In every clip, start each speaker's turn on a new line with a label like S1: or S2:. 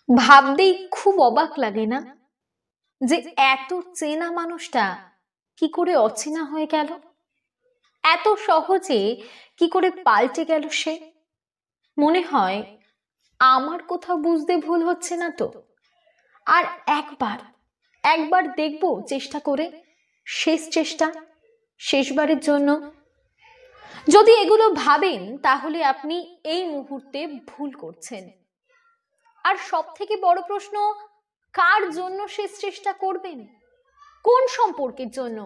S1: ভাবতেই খুব অবাক লাগে না যে এত চেনা মানুষটা কি করে অচেনা হয়ে গেল, এত সহজে কি করে পাল্টে গেল সে। মনে হয় আমার কোথাও বুঝতে ভুল হচ্ছে না তো। আর একবার একবার দেখব চেষ্টা করে, শেষ চেষ্টা, শেষবারের জন্য। যদি এগুলো ভাবেন তাহলে আপনি এই মুহূর্তে ভুল করছেন। আর সব থেকে বড় প্রশ্ন, কার জন্য শেষ চেষ্টা করবেন? কোন সম্পর্কের জন্য?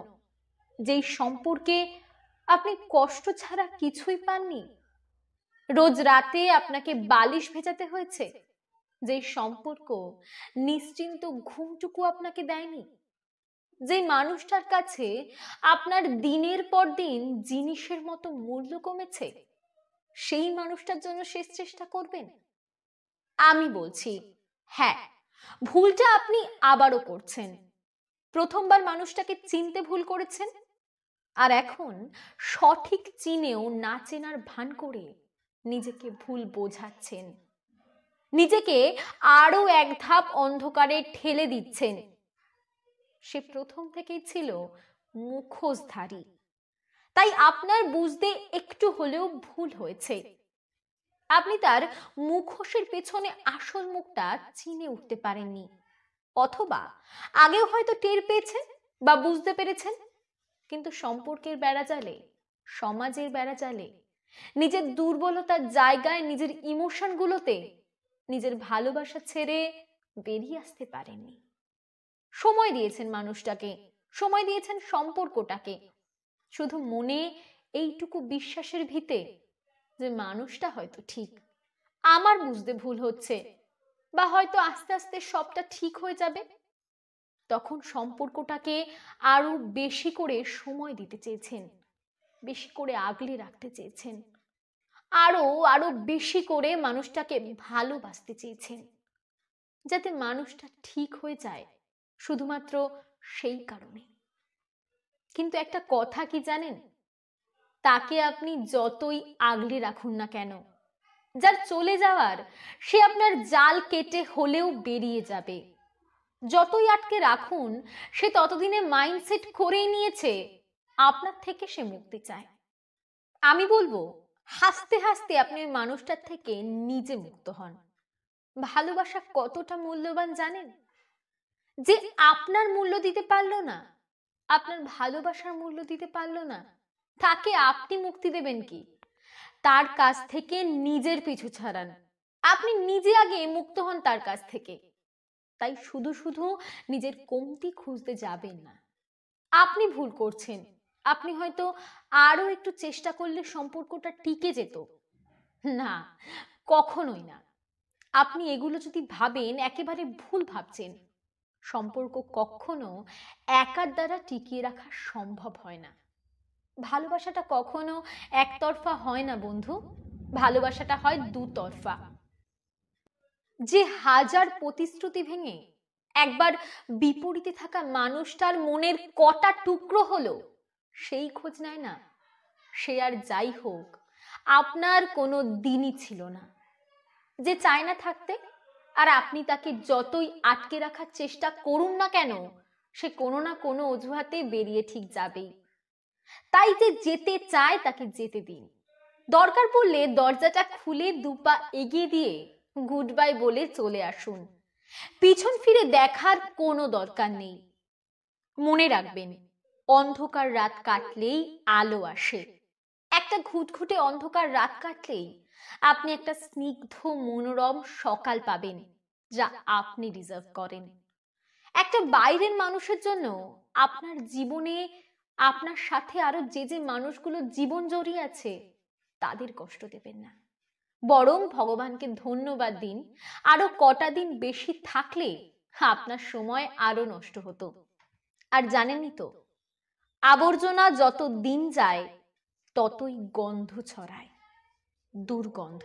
S1: যেই সম্পর্কে আপনি কষ্ট ছাড়া কিছুই পাননি, রোজ রাতে আপনাকে বালিশ ভেজাতে হয়েছে, যেই সম্পর্ক নিশ্চিন্ত ঘুমটুকু আপনাকে দেয়নি, যে মানুষটার কাছে আপনার দিনের পর দিন জিনিসের মতো মূল্য কমেছে, সেই মানুষটার জন্য শেষ চেষ্টা করবেন? আমি বলছি হ্যাঁ, ভুলটা আপনি আবারও করছেন। প্রথমবার মানুষটাকে চিনতে ভুল করেছেন, আর এখন সঠিক চিনেও না চেনার ভান করে নিজেকে ভুল বোঝাচ্ছেন, নিজেকে আরো এক ধাপ অন্ধকারে ঠেলে দিচ্ছেন। সে প্রথম থেকেই ছিল মুখোশধারী, তাই আপনার বুঝতে একটু হলেও ভুল হয়েছে। আপনি তার মুখোশের পেছনে আসল মুখটা চিনে উঠতে পারেননি, অথবা আগেও হয়তো টের পেয়েছেন বা বুঝতে পেরেছেন, কিন্তু সম্পর্কের বেড়াজালে, সমাজের বেড়াজালে, নিজের দুর্বলতার জায়গায়, নিজের ইমোশনগুলোতে নিজের ভালোবাসা ছেড়ে বেরিয়ে আসতে পারেননি। সময় দিয়েছেন মানুষটাকে, সময় দিয়েছেন সম্পর্কটাকে, শুধু মনে এইটুকু বিশ্বাসের ভিতে যে মানুষটা হয়তো ঠিক, আমার বুঝতে ভুল হচ্ছে, বা হয়তো আস্তে আস্তে সবটা ঠিক হয়ে যাবে। তখন সম্পর্কটাকে আরো বেশি করে সময় দিতে চেয়েছেন, বেশি করে আগলে রাখতে চেয়েছেন, আরো আরো বেশি করে মানুষটাকে ভালোবাসতে চেয়েছেন, যাতে মানুষটা ঠিক হয়ে যায় শুধুমাত্র সেই কারণে। কিন্তু একটা কথা কি জানেন, তাকে আপনি যতই আগলে রাখুন না কেন, যার চলে যাওয়ার, সে আপনার জাল কেটে হলেও বেরিয়ে যাবে। যতই আটকে রাখুন, সে ততদিনে মাইন্ডসেট করেই নিয়েছে আপনার থেকে সে মুক্তি চায়। আমি বলবো, হাসতে হাসতে আপনি ওই মানুষটার থেকে নিজে মুক্ত হন। ভালোবাসা কতটা মূল্যবান জানেন? যে আপনার মূল্য দিতে পারলো না, আপনার ভালোবাসার মূল্য দিতে পারলো না, তাকে আপনি মুক্তি দেবেন কি? তার কাছ থেকে নিজের পিছু ছাড়ান, আপনি নিজে আগে মুক্ত হন তার কাছ থেকে। তাই শুধু শুধু নিজের কমতি খুঁজতে যাবেন না। আপনি ভুল করছেন, আপনি হয়তো আরো একটু চেষ্টা করলে সম্পর্কটা টিকে যেত। না, কখনোই না। আপনি এগুলো যদি ভাবেন, একেবারে ভুল ভাবছেন। সম্পর্ক কখনো একার দ্বারা টিকিয়ে রাখা সম্ভব হয় না। ভালোবাসাটা কখনো একতরফা হয় না বন্ধু, ভালোবাসাটা হয় দুতরফা। যে হাজার প্রতিশ্রুতি ভেঙে একবার বিপরীতে থাকা মানুষটার মনের কটা টুকরো হলো সেই খোঁজ নেয় না, সে আর যাই হোক আপনার কোনো দিনই ছিল না। যে চায় না থাকতে, আর আপনি তাকে যতই আটকে রাখার চেষ্টা করুন না কেন, সে কোনো না কোনো অজুহাতে বেরিয়ে ঠিক যাবেই। তাই যে যেতে চায় তাকে যেতে দিন, দরকার পড়লে দরজাটা খুলে দুপা এগিয়ে দিয়ে গুড বাই বলে চলে আসুন। পিছন ফিরে দেখার কোনো দরকার নেই। মনে রাখবেন, অন্ধকার রাত কাটলেই আলো আসে। একটা ঘুটঘুটে অন্ধকার রাত কাটলেই আপনি একটা স্নিগ্ধ মনোরম সকাল পাবেন, যা আপনি ডিজার্ভ করেন। একটা বাইরের মানুষের জন্য আপনার জীবনে, আপনার সাথে আরো যে যে মানুষগুলো জীবন জড়িয়ে আছে, তাদের কষ্ট দেবেন না। বরং ভগবানকে ধন্যবাদ দিন, আরো কটা দিন বেশি থাকলে আপনার সময় আরো নষ্ট হতো। আর জানেনই তো, আবর্জনা যত দিন যায় ততই গন্ধ ছড়ায়, দুর্গন্ধ।